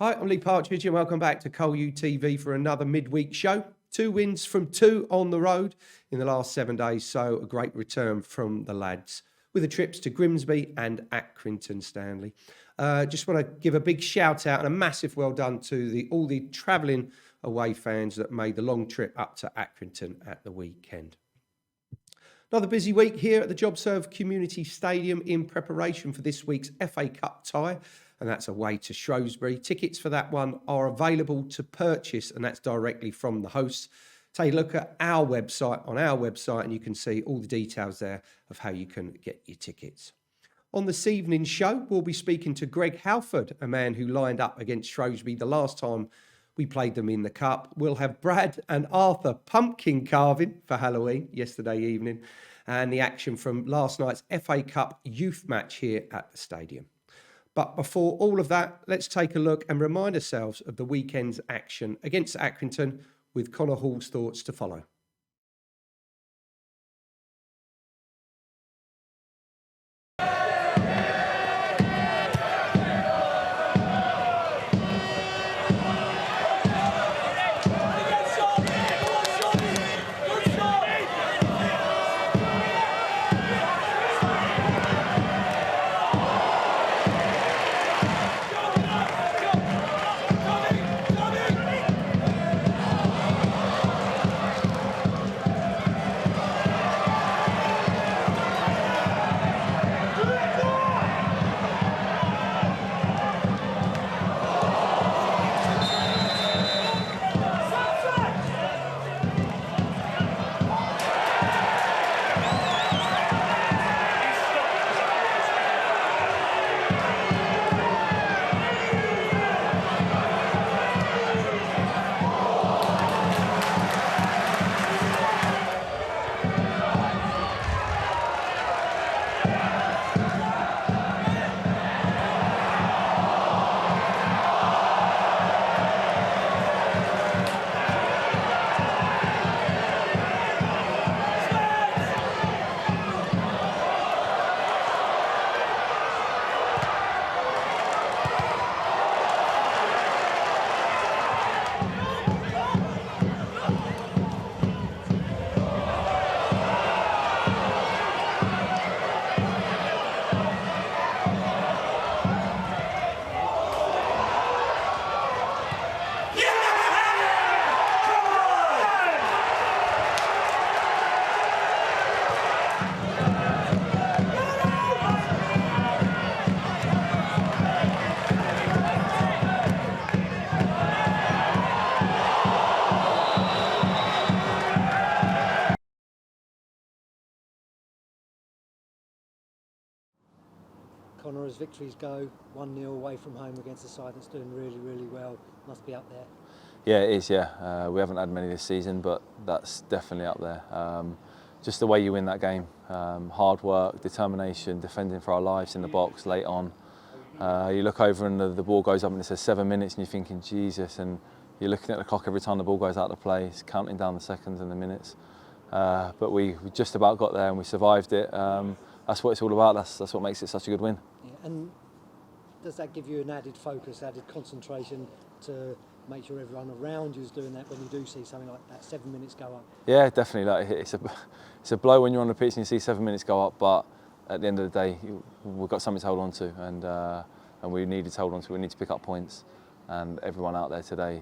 Hi, I'm Lee Partridge and welcome back to Col U TV for another midweek show. 2 wins from 2 on the road in the last 7 days, so a great return from the lads with the trips to Grimsby and Accrington, Stanley. Just want to give a big shout out and a massive well done to all the travelling away fans that made the long trip up to Accrington at the weekend. Another busy week here at the JobServe Community Stadium in preparation for this week's FA Cup tie, and that's away to Shrewsbury. Tickets for that one are available to purchase, and that's directly from the hosts. Take a look at our website, and you can see all the details there of how you can get your tickets. On this evening's show, we'll be speaking to Greg Halford, a man who lined up against Shrewsbury the last time we played them in the Cup. We'll have Brad and Arthur pumpkin carving for Halloween yesterday evening, and the action from last night's FA Cup youth match here at the stadium. But before all of that, let's take a look and remind ourselves of the weekend's action against Accrington with Connor Hall's thoughts to follow. Connor, as victories go, 1-0 away from home against a side that's doing really, really well, must be up there. Yeah, it is, yeah. We haven't had many this season, but that's definitely up there. Just the way you win that game, hard work, determination, defending for our lives in the box late on. You look over and the ball goes up and it says 7 minutes and you're thinking, Jesus, and you're looking at the clock every time the ball goes out of play, it's counting down the seconds and the minutes. But we just about got there and we survived it. That's what it's all about, that's what makes it such a good win. Yeah, and does that give you an added focus, added concentration to make sure everyone around you is doing that when you do see something like that 7 minutes go up? Yeah, definitely. Like, it's a blow when you're on the pitch and you see 7 minutes go up, but at the end of the day, we've got something to hold on to, and we needed to hold on to. We need to pick up points, and everyone out there today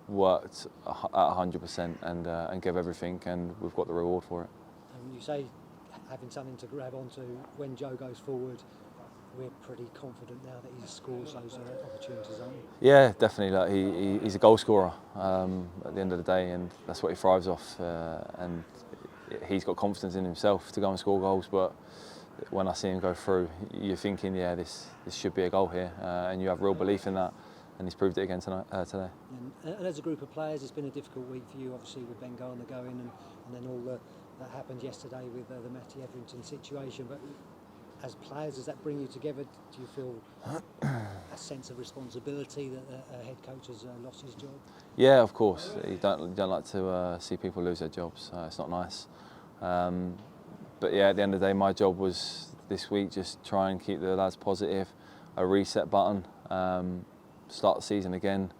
worked at 100% and gave everything, and we've got the reward for it. And you say having something to grab onto when Joe goes forward. We're pretty confident now that he scores those opportunities, aren't we? Yeah, definitely. Like he's a goal scorer at the end of the day, and that's what he thrives off. And he's got confidence in himself to go and score goals. But when I see him go through, you're thinking, yeah, this should be a goal here, and you have real belief in that. And he's proved it again today. And as a group of players, it's been a difficult week for you, obviously, with Ben Garner going, and then all that happened yesterday with the Matty Everington situation. But as players, does that bring you together? Do you feel a sense of responsibility that a head coach has lost his job? Yeah, of course. You don't like to see people lose their jobs. It's not nice. But yeah, at the end of the day, my job was this week just try and keep the lads positive, a reset button, start the season again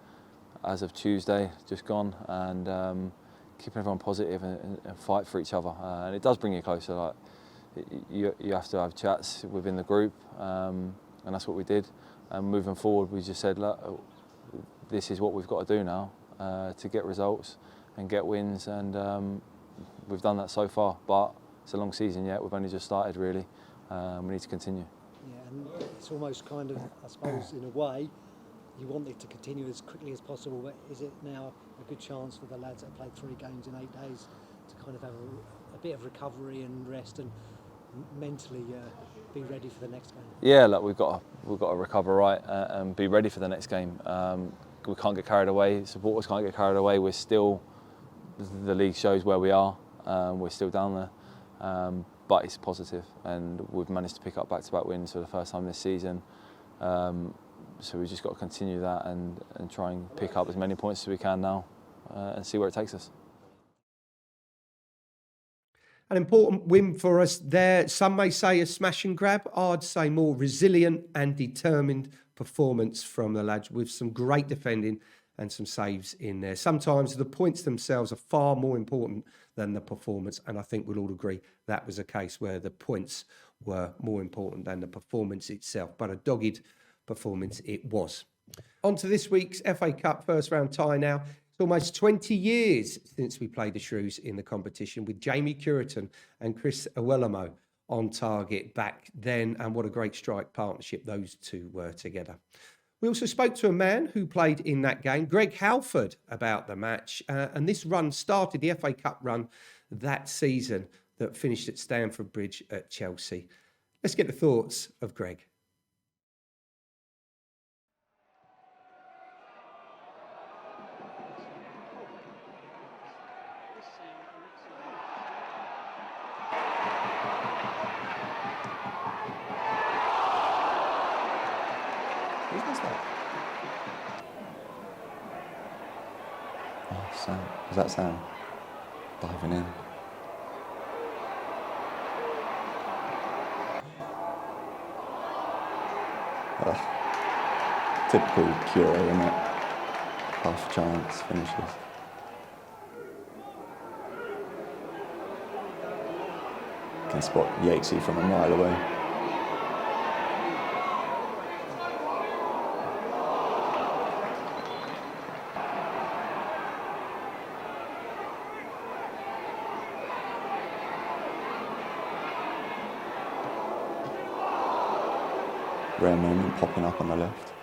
as of Tuesday, just gone, and keeping everyone positive and fight for each other. And it does bring you closer. Like you have to have chats within the group, and that's what we did. And moving forward, we just said, look, this is what we've got to do now to get results and get wins, and we've done that so far. But it's a long season yet. We've only just started, really. We need to continue. Yeah, and it's almost kind of, I suppose, in a way, you want it to continue as quickly as possible, but is it now a good chance for the lads that have played 3 games in 8 days to kind of have a bit of recovery and rest and mentally be ready for the next game? Yeah, look, we've got to recover right and be ready for the next game. We can't get carried away. Supporters can't get carried away. We're still, the league shows where we are. We're still down there, but it's positive, and we've managed to pick up back-to-back wins for the first time this season. So we've just got to continue that and try and pick up as many points as we can now and see where it takes us. An important win for us there. Some may say a smash and grab. I'd say more resilient and determined performance from the lads with some great defending and some saves in there. Sometimes the points themselves are far more important than the performance, and I think we'll all agree that was a case where the points were more important than the performance itself, but a dogged performance it was. On to this week's FA Cup first round tie now. It's almost 20 years since we played the Shrews in the competition, with Jamie Curitan and Chris Awelamo on target back then, and what a great strike partnership those two were together. We also spoke to a man who played in that game, Greg Halford, about the match, and this run started the FA Cup run that season that finished at Stamford Bridge at Chelsea. Let's get the thoughts of Greg. Oh, Sam. Was that Sam? Diving in. Typical Cure, isn't it? Half chance finishes. Can spot Yatesy from a mile away. Rare moment popping up on the left.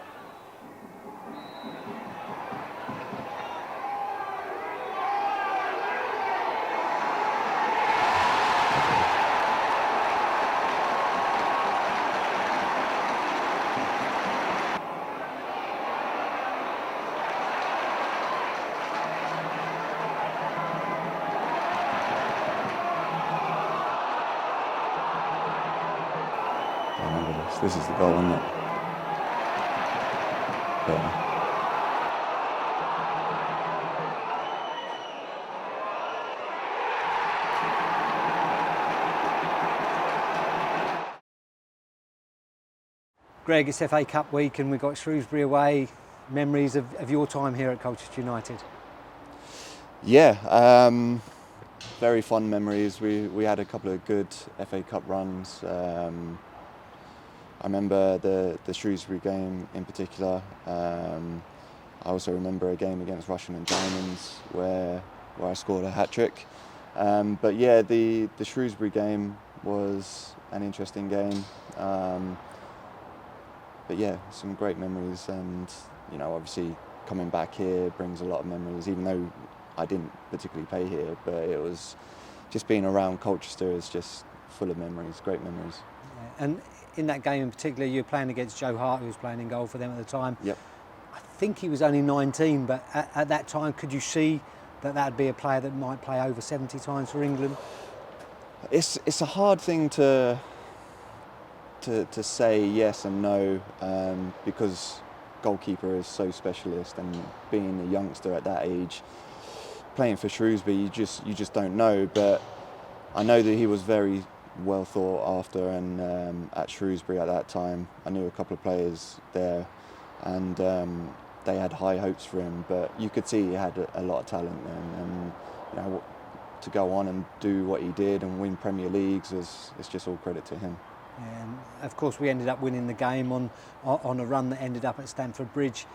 I remember this. This is the goal, isn't it? Yeah. Greg, it's FA Cup week and we've got Shrewsbury away. Memories of your time here at Colchester United? Yeah, very fond memories. We had a couple of good FA Cup runs. I remember the Shrewsbury game in particular. I also remember a game against Russian and Diamonds where I scored a hat-trick. But yeah, the Shrewsbury game was an interesting game. But yeah, some great memories, and you know, obviously coming back here brings a lot of memories, even though I didn't particularly play here, but it was just being around Colchester is just full of memories, great memories. Yeah. And in that game in particular, you were playing against Joe Hart, who was playing in goal for them at the time. Yep. I think he was only 19, but at that time, could you see that that'd be a player that might play over 70 times for England? It's a hard thing to say yes and no, because goalkeeper is so specialist, and being a youngster at that age, playing for Shrewsbury, you just don't know. But I know that he was very well thought after, and at Shrewsbury at that time, I knew a couple of players there and they had high hopes for him. But you could see he had a lot of talent, and you know, to go on and do what he did and win Premier Leagues it's just all credit to him. And of course, we ended up winning the game on a run that ended up at Stamford Bridge.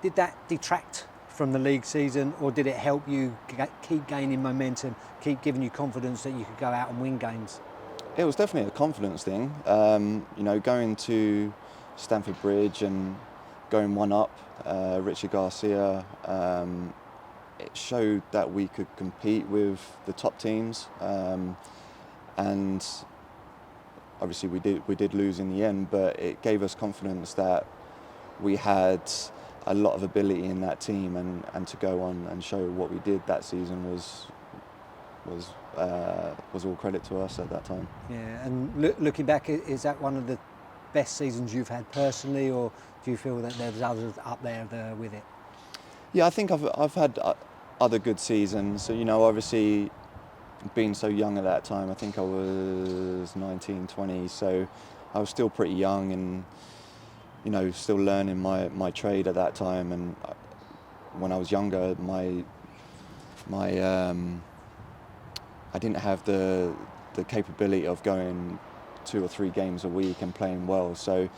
Did that detract from the league season, or did it help you keep gaining momentum, keep giving you confidence that you could go out and win games? It was definitely a confidence thing. You know, going to Stamford Bridge and going 1-up, Richard Garcia, it showed that we could compete with the top teams, and obviously we did lose in the end, but it gave us confidence that we had a lot of ability in that team, and to go on and show what we did that season was all credit to us at that time. Yeah, and looking back, is that one of the best seasons you've had personally, or do you feel that there's others up there with it? Yeah, I think I've had other good seasons. So, you know, obviously being so young at that time, I think I was 19, 20, so I was still pretty young and, you know, still learning my trade at that time. And when I was younger, I didn't have the capability of going 2 or 3 games a week and playing well. So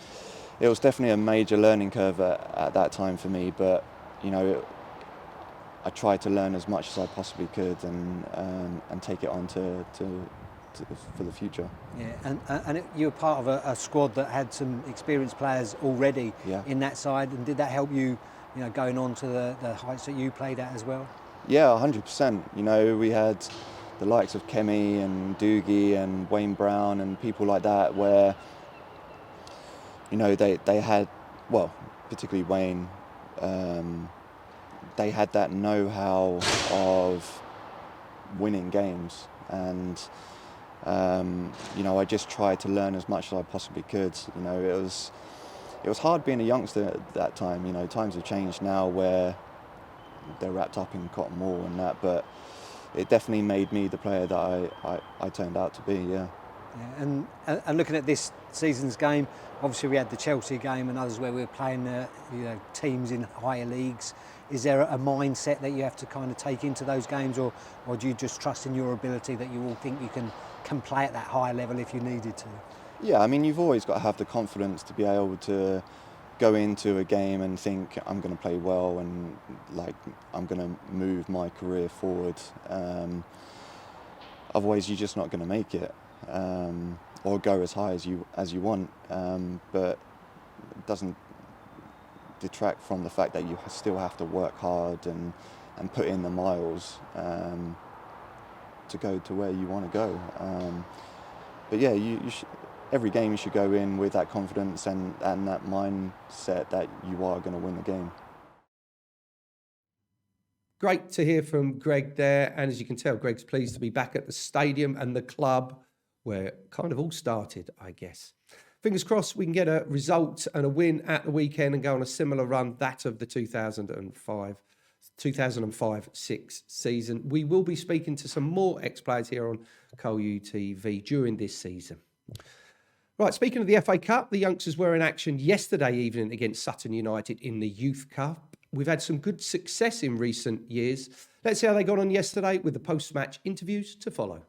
it was definitely a major learning curve at that time for me. But, you know, I tried to learn as much as I possibly could and take it on for the future. Yeah, and you were part of a squad that had some experienced players already in that side, and did that help you, you know, going on to the heights that you played at as well? Yeah, 100%. You know, we had the likes of Kemi and Doogie and Wayne Brown and people like that, where, you know, they had, well, particularly Wayne, they had that know-how of winning games, and you know, I just tried to learn as much as I possibly could. You know, it was hard being a youngster at that time. You know, times have changed now where they're wrapped up in cotton wool and that, but it definitely made me the player that I turned out to be. Yeah. Yeah, and looking at this season's game, obviously we had the Chelsea game and others where we were playing you know, teams in higher leagues. Is there a mindset that you have to kind of take into those games, or do you just trust in your ability that you all think you can play at that higher level if you needed to? Yeah, I mean, you've always got to have the confidence to be able to go into a game and think I'm going to play well and like I'm going to move my career forward. Otherwise, you're just not going to make it, or go as high as you want. But it doesn't detract from the fact that you still have to work hard and put in the miles to go to where you want to go. But yeah, every game you should go in with that confidence and that mindset that you are going to win the game. Great to hear from Greg there. And as you can tell, Greg's pleased to be back at the stadium and the club where it kind of all started, I guess. Fingers crossed we can get a result and a win at the weekend and go on a similar run, that of the 2005-6 season. We will be speaking to some more ex-players here on Col U TV during this season. Right, speaking of the FA Cup, the youngsters were in action yesterday evening against Sutton United in the Youth Cup. We've had some good success in recent years. Let's see how they got on yesterday with the post-match interviews to follow.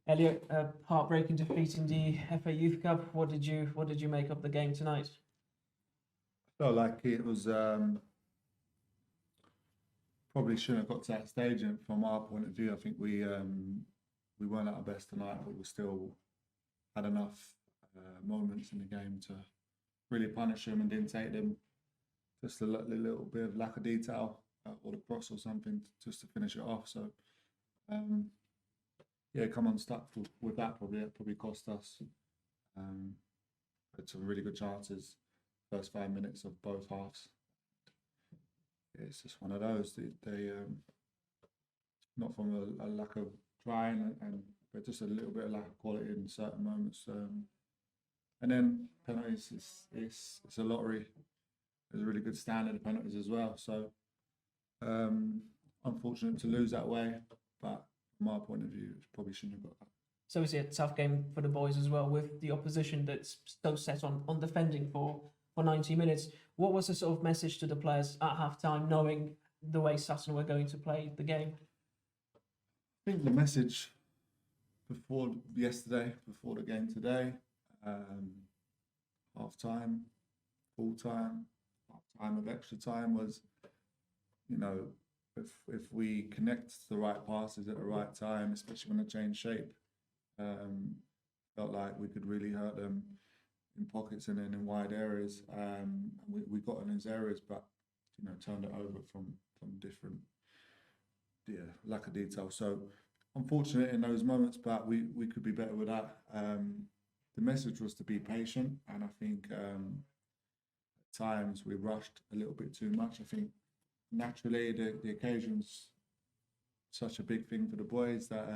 Elliot, heartbreaking defeat in the FA Youth Cup. What did you make of the game tonight? Felt like it was probably shouldn't have got to that stage, and from our point of view, I think we weren't at our best tonight, but we still had enough moments in the game to really punish them and didn't take them. Just a little bit of lack of detail or the cross or something just to finish it off. So yeah, come unstuck with that probably cost us. Had some really good chances first 5 minutes of both halves. It's just one of those. They not from a lack of trying, but just a little bit of lack of quality in certain moments. And then penalties, it's a lottery. There's a really good standard of penalties as well. So unfortunate to lose that way, but from our point of view, it probably shouldn't have got that. So it's a tough game for the boys as well, with the opposition that's so set on defending for 90 minutes. What was the sort of message to the players at half-time, knowing the way Sutton were going to play the game? I think the message before the game today, half-time, full-time, half-time of extra time was, if we connect the right passes at the right time, especially when they change shape, felt like we could really hurt them in pockets and then in wide areas. We got in those areas, but turned it over from different lack of detail. So unfortunate in those moments, but we could be better with that. The message was to be patient, and I think at times we rushed a little bit too much. I think naturally the occasion's such a big thing for the boys that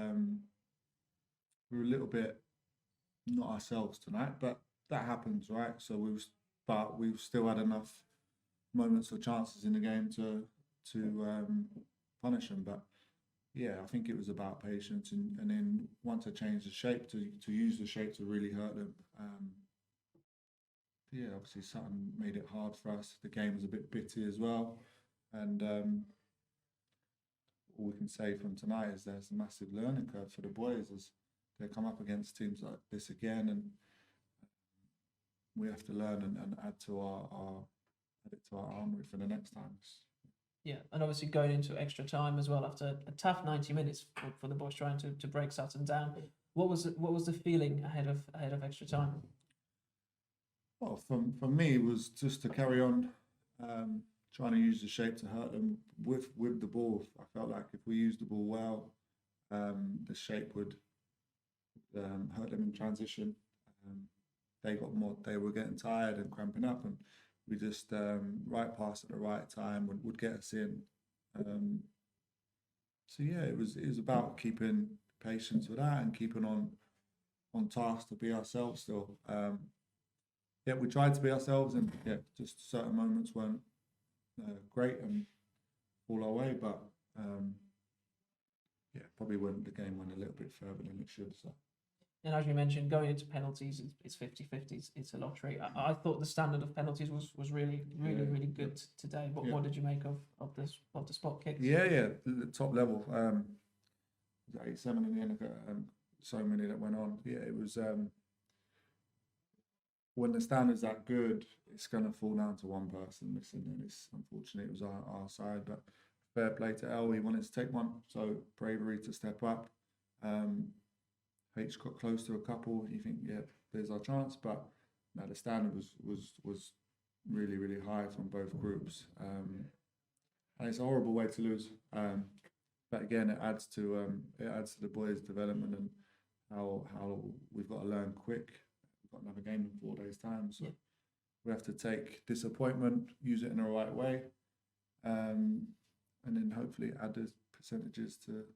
we were a little bit not ourselves tonight, but that happens, right? So we've still had enough moments or chances in the game to punish them. But yeah, I think it was about patience, and then once I changed the shape to use the shape to really hurt them. Yeah, obviously Sutton made it hard for us. The game was a bit bitty as well, and all we can say from tonight is there's a massive learning curve for the boys as they come up against teams like this again, and we have to learn and add to our armory for the next time. Yeah, and obviously going into extra time as well after a tough 90 minutes for the boys trying to break Sutton down. What was the feeling ahead of extra time? Well, for me, it was just to carry on trying to use the shape to hurt them with the ball. I felt like if we used the ball well, the shape would hurt them in transition. They were getting tired and cramping up, and we just right pass at the right time would get us in. So yeah, it was about keeping patience with that and keeping on task to be ourselves still. Yeah, we tried to be ourselves, and yeah, just certain moments weren't great and all our way, but yeah, probably the game went a little bit further than it should. So. And as you mentioned, going into penalties, it's 50-50. It's a lottery. I thought the standard of penalties was really good today. What did you make of the spot kicks? Yeah, the top level. 87 in the end. So many that went on. Yeah, it was. When the standard's that good, it's going to fall down to one person missing, and it's unfortunate. It was our side, but fair play to El. He wanted to take one, so bravery to step up. H got close to a couple. You think, yeah, there's our chance, but no, the standard was really, really high from both groups, and it's a horrible way to lose. But again, it adds to the boys' development and how we've got to learn quick. We've got another game in 4 days' time, so we have to take disappointment, use it in the right way, and then hopefully add the percentages to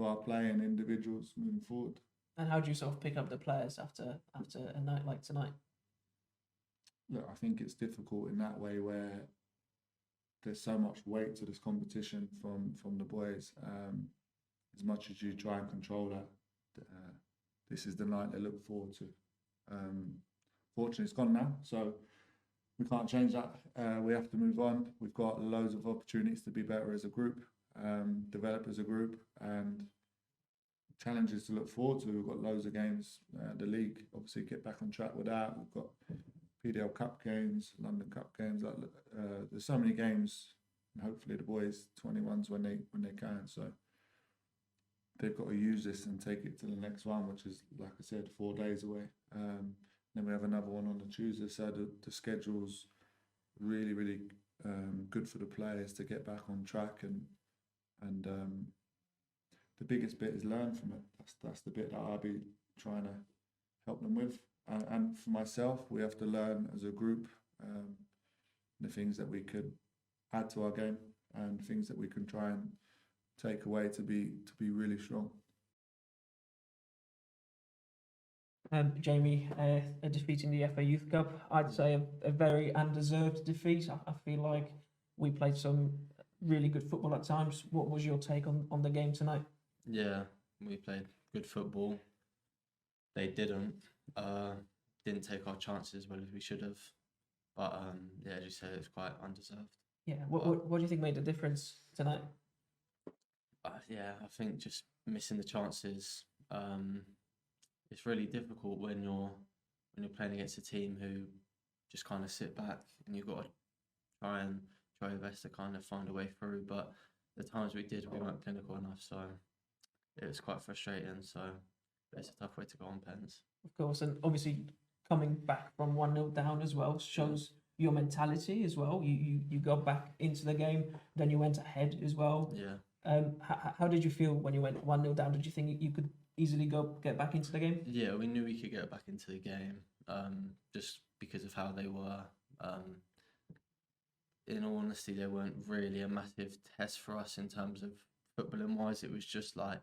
our play and individuals moving forward. And how do you sort of pick up the players after a night like tonight? Look, I think it's difficult in that way where there's so much weight to this competition from the boys. As much as you try and control that, this is the night they look forward to. Fortunately, it's gone now, so we can't change that. We have to move on. We've got loads of opportunities to be better as a group, develop as a group, and challenges to look forward to. We've got loads of games. The league, obviously, get back on track with that. We've got PDL Cup games, London Cup games. There's so many games. And hopefully, the boys 21s when they can. So they've got to use this and take it to the next one, which is, like I said, 4 days away. Then we have another one on the Tuesday. So the schedule's really, really good for the players to get back on track, and the biggest bit is learn from it. That's the bit that I'll be trying to help them with, and for myself, we have to learn as a group the things that we could add to our game and things that we can try and take away to be really strong. Jamie, a defeat in the FA Youth Cup, I'd say a very undeserved defeat. I feel like we played some really good football at times. What was your take on the game tonight? Yeah, we played good football. They didn't take our chances as well as we should have. But yeah, as you said, it was quite undeserved. Yeah, what do you think made the difference tonight? Yeah, I think just missing the chances. It's really difficult when you're playing against a team who just kind of sit back, and you've got to try your best to kind of find a way through. But the times we did, we weren't clinical enough, so it was quite frustrating. So it's a tough way to go on pens. Of course, and obviously coming back from 1-0 down as well shows your mentality as well. You got back into the game, then you went ahead as well. Yeah. How did you feel when you went 1-0 down? Did you think you could easily get back into the game? Yeah, we knew we could get back into the game, just because of how they were. In all honesty, they weren't really a massive test for us in terms of footballing wise. It was just like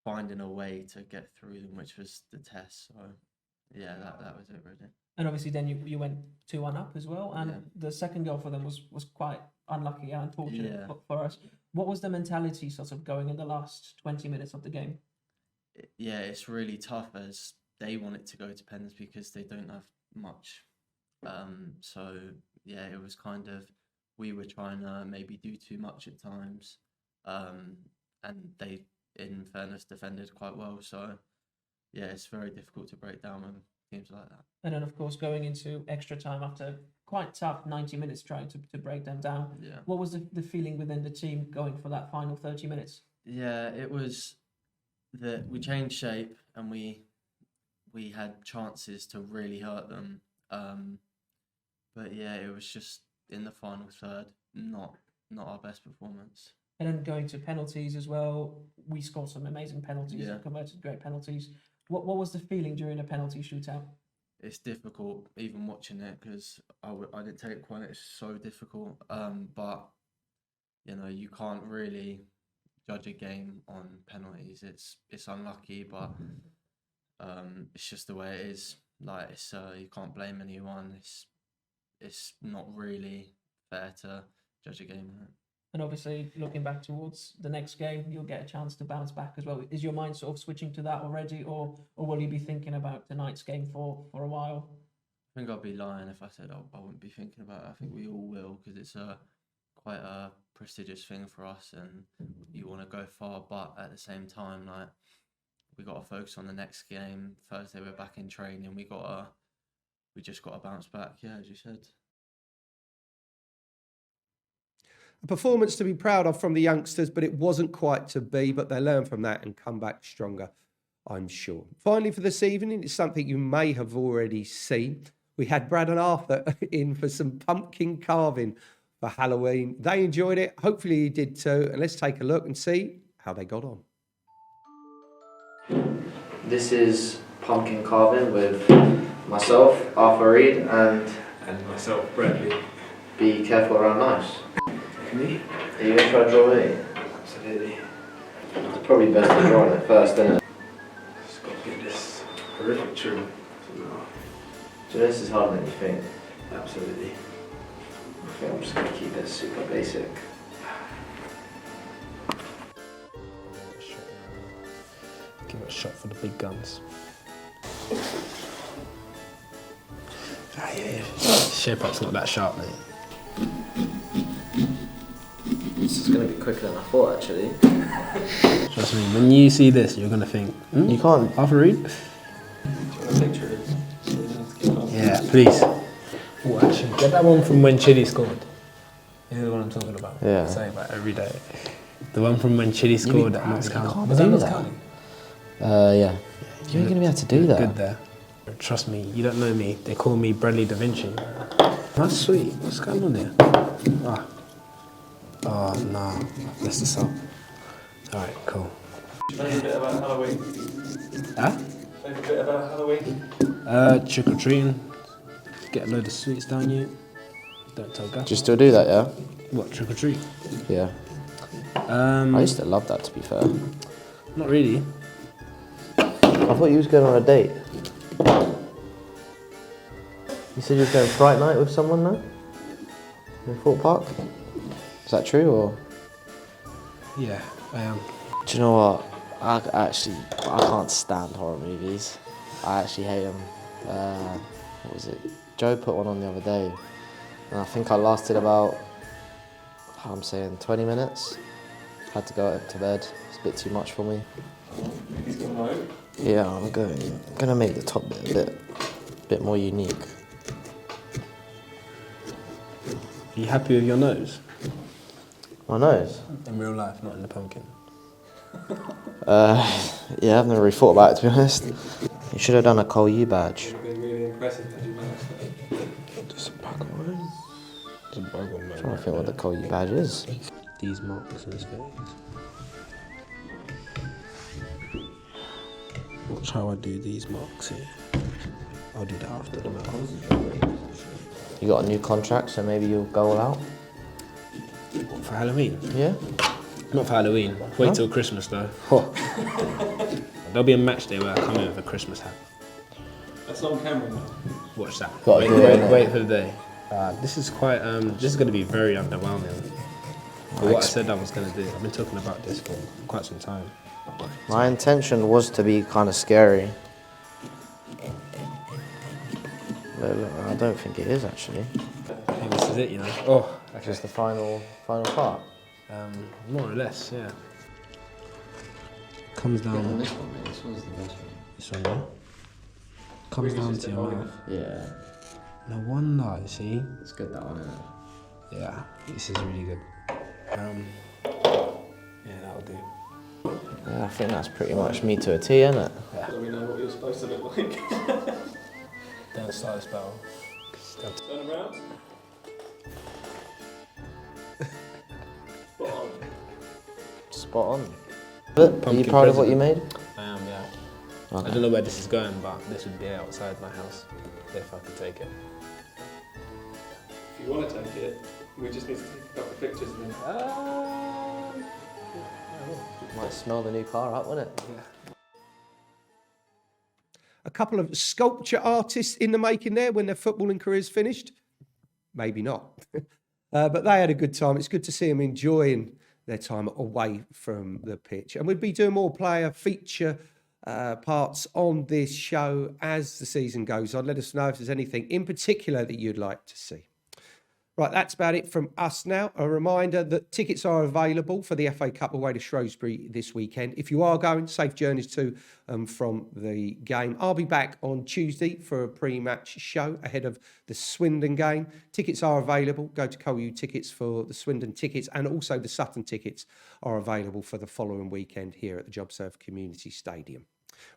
finding a way to get through them, which was the test. So yeah, that was it really. And obviously then you went 2-1 up as well, and the second goal for them was quite unlucky and unfortunate for us. What was the mentality sort of going in the last 20 minutes of the game? Yeah, it's really tough as they want it to go to pens because they don't have much. So yeah, it was kind of, we were trying to maybe do too much at times, and they, in fairness, defended quite well. So yeah, it's very difficult to break down when teams like that. And then of course going into extra time after quite tough 90 minutes trying to break them down. Yeah. What was the feeling within the team going for that final 30 minutes? Yeah, it was that we changed shape and we had chances to really hurt them. But yeah, it was just in the final third, not our best performance. And then going to penalties as well, we scored some amazing penalties, converted great penalties. What was the feeling during a penalty shootout? It's difficult even watching it because I didn't take it quite. It's so difficult. But you know, you can't really judge a game on penalties. It's unlucky, but it's just the way it is. Like it's you can't blame anyone. It's not really fair to judge a game on it. And obviously, looking back towards the next game, you'll get a chance to bounce back as well. Is your mind sort of switching to that already, or will you be thinking about tonight's game for a while? I think I'd be lying if I said I wouldn't be thinking about it. I think we all will, because it's quite a prestigious thing for us, and you want to go far. But at the same time, like, we got to focus on the next game. Thursday we're back in training. We just got to bounce back. Yeah, as you said. A performance to be proud of from the youngsters, but it wasn't quite to be, but they learn from that and come back stronger, I'm sure. Finally, for this evening, it's something you may have already seen. We had Brad and Arthur in for some pumpkin carving for Halloween. They enjoyed it. Hopefully you did too. And let's take a look and see how they got on. This is pumpkin carving with myself, Arthur Reed, and myself, Bradley. Be careful around knives. Me? Are you going to try to draw it? Absolutely. It's probably best to draw it first, isn't it? Just got to get this horrific trim. Do you know, this is harder than you think. Absolutely. I think I'm just going to keep it super basic. Give it a shot for the big guns. Shape up's not that sharp, mate. It's going to be quicker than I thought, actually. Trust me, when you see this, you're gonna think, You can't. Halford Reed? Yeah, please. Oh, actually, get that one from when Chile scored. You know what I'm talking about? Yeah. I say about every day. The one from when Chile scored at Notts County. can't Was do that Notts that. County? Yeah. You ain't going to be able to do that. Good there. Trust me, you don't know me. They call me Bradley Da Vinci. That's sweet. What's going on here? Ah. Oh, no. I've messed this up. Alright, cool. Maybe a bit about Halloween. Huh? Maybe a bit about Halloween. Trick or treating. Get a load of sweets down you. Don't tell Gaff. Do you still do that, yeah? What, trick or treat? Yeah. I used to love that, to be fair. Not really. I thought you was going on a date. You said you was going Fright Night with someone, no? In Fort Park? Is that true, or...? Yeah, I am. Do you know what? I can't stand horror movies. I actually hate them. What was it? Joe put one on the other day, and I think I lasted about, 20 minutes. Had to go up to bed. It's a bit too much for me. He's going home. Yeah, I'm gonna make the top bit a bit more unique. Are you happy with your nose? My nose? In real life, not in the pumpkin. Yeah, I've never really thought about it, to be honest. You should have done a Col U badge. It's been really impressive that you know. Just a bug on mine. Just a bug on mine. I'm trying to think what the Col U badge is. These marks on his face. Watch how I do these marks here. I'll do that after the mouth. You got a new contract, so maybe you'll go all out? What, for Halloween? Yeah? Not for Halloween. Wait till Christmas though. There'll be a match day where I come in with a Christmas hat. That's on camera now. Watch that. Gotta do it, innit? Wait for the day. This is quite. This is going to be very underwhelming. For what I said I was going to do. I've been talking about this for quite some time. My intention was to be kind of scary. But I don't think it is, actually. I think this is it, you know. Oh, okay. Just the final part. More or less, yeah. Comes down. This one's the best one. This one, yeah. Comes down to your mouth. Yeah. No wonder, you see. It's good, that one, isn't it? Yeah, this is really good. Yeah, that'll do. Yeah, I think that's pretty much me to a T, isn't it? Yeah. So we know what you're supposed to look like. Don't start this battle. Turn around. Spot on. Spot on. But are you Pumpkin proud of what president. you made? I am, yeah. Okay. I don't know where this is going, but this would be outside my house if I could take it. If you want to take it, we just need to take a couple of pictures of it. Might smell the new car up, wouldn't it? A couple of sculpture artists in the making there when their footballing careers finished? Maybe not. But they had a good time. It's good to see them enjoying their time away from the pitch. And we'll be doing more player feature parts on this show as the season goes on. Let us know if there's anything in particular that you'd like to see. Right, that's about it from us now. A reminder that tickets are available for the FA Cup away to Shrewsbury this weekend. If you are going, safe journeys to from the game. I'll be back on Tuesday for a pre-match show ahead of the Swindon game. Tickets are available. Go to Col U tickets for the Swindon tickets, and also the Sutton tickets are available for the following weekend here at the JobServe Community Stadium.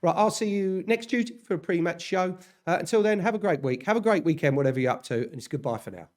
Right, I'll see you next Tuesday for a pre-match show. Until then, have a great week. Have a great weekend, whatever you're up to, and it's goodbye for now.